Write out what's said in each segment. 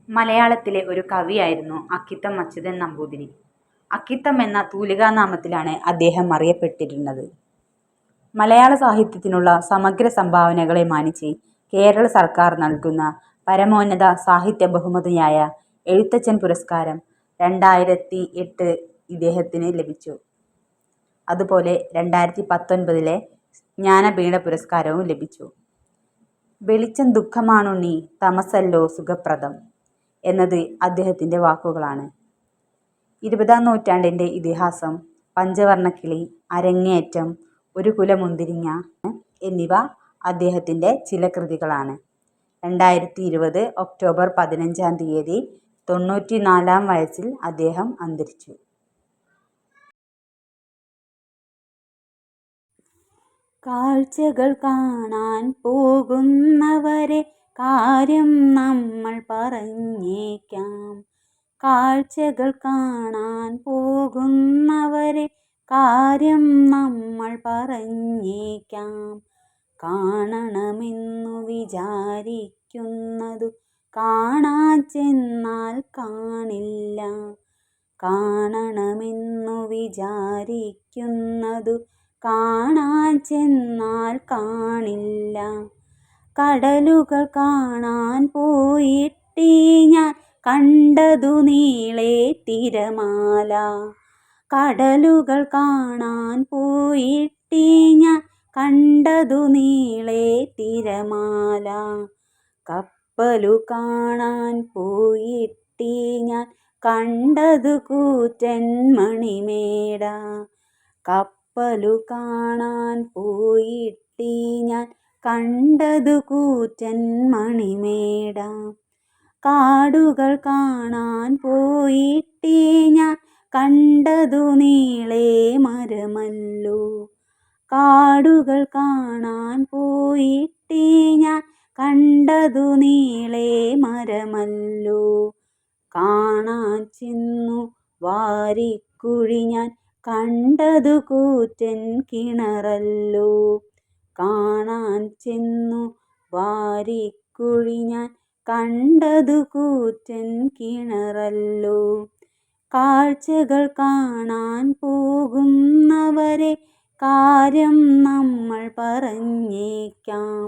മലയാളത്തിലെ ഒരു കവിയായിരുന്നു അക്കിത്തം അച്യുതൻ നമ്പൂതിരി. അക്കിത്തം എന്ന തൂലികാനാമത്തിലാണ് അദ്ദേഹം അറിയപ്പെട്ടിരുന്നത്. മലയാള സാഹിത്യത്തിനുള്ള സമഗ്ര സംഭാവനകളെ മാനിച്ച് കേരള സർക്കാർ നൽകുന്ന പരമോന്നത സാഹിത്യ ബഹുമതിയായ എഴുത്തച്ഛൻ പുരസ്കാരം 2008 ഇദ്ദേഹത്തിന് ലഭിച്ചു. അതുപോലെ 2019 ജ്ഞാനപീഠ പുരസ്കാരവും ലഭിച്ചു. വെളിച്ചം ദുഃഖമാണുണ്ണീ, തമസല്ലോ സുഖപ്രദം എന്നത് അദ്ദേഹത്തിൻ്റെ വാക്കുകളാണ്. 20-ാം നൂറ്റാണ്ടിൻ്റെ ഇതിഹാസം, പഞ്ചവർണ്ണക്കിളി, അരങ്ങേറ്റം, ഒരു കുലമുന്തിരിങ്ങ എന്നിവ അദ്ദേഹത്തിൻ്റെ ചില കൃതികളാണ്. 2020 ഒക്ടോബർ 15-ാം തീയതി 94-ാം വയസ്സിൽ അദ്ദേഹം അന്തരിച്ചു. കാഴ്ചകൾ കാണാൻ പോകുന്നവരെ കാര്യം നമ്മൾ പറഞ്ഞേക്കാം. കാഴ്ചകൾ കാണാൻ പോകുന്നവരെ കാര്യം നമ്മൾ പറഞ്ഞേക്കാം. കാണണമെന്നു വിചാരിക്കുന്നതു കാണാൻ ചെന്നാൽ കാണില്ല. കാണണമെന്നു വിചാരിക്കുന്നതു കാണാൻ ചെന്നാൽ കാണില്ല. കടലുകൾ കാണാൻ പോയിട്ടീ ഞാൻ കണ്ടതു നീളെ തിരമാല. കടലുകൾ കാണാൻ പോയിട്ടീ ഞാൻ കണ്ടതു നീളെ തിരമാല. കപ്പലു കാണാൻ പോയിട്ടീ ഞാൻ കണ്ടതു കൂറ്റൻ മണിമേട. കപ്പലു കാണാൻ പോയിട്ടീ ഞാൻ കണ്ടതു കൂറ്റൻ മണിമേട. കാടുകൾ കാണാൻ പോയിട്ടീ ഞാൻ കണ്ടതു നീളെ മരമല്ലോ. കാടുകൾ കാണാൻ പോയിട്ടീ ഞാൻ കണ്ടതു നീളെ മരമല്ലോ. കാണാൻ ചെന്നു വാരിക്കുഴി ഞാൻ കണ്ടതു കൂറ്റൻ കിണറല്ലോ. കാണാൻ ചെന്നു വാരിക്കുഴി ഞാൻ കണ്ടതു കൂറ്റൻ കിണറല്ലോ. കാഴ്ചകൾ കാണാൻ പോകുന്നവരെ കാര്യം നമ്മൾ പറഞ്ഞേക്കാം.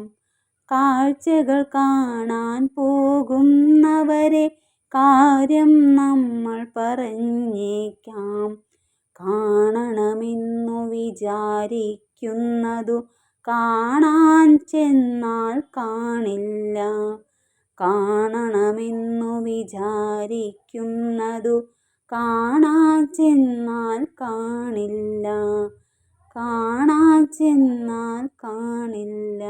കാഴ്ചകൾ കാണാൻ പോകുന്നവരെ കാര്യം നമ്മൾ പറഞ്ഞേക്കാം. കാണണമെന്നു വിചാരിക്കുന്നതു കാണാൻ ചെന്നാൽ കാണില്ല. കാണണമെന്നു വിചാരിക്കുന്നതു കാണാൻ ചെന്നാൽ കാണില്ല. കാണാൻ ചെന്നാൽ കാണില്ല.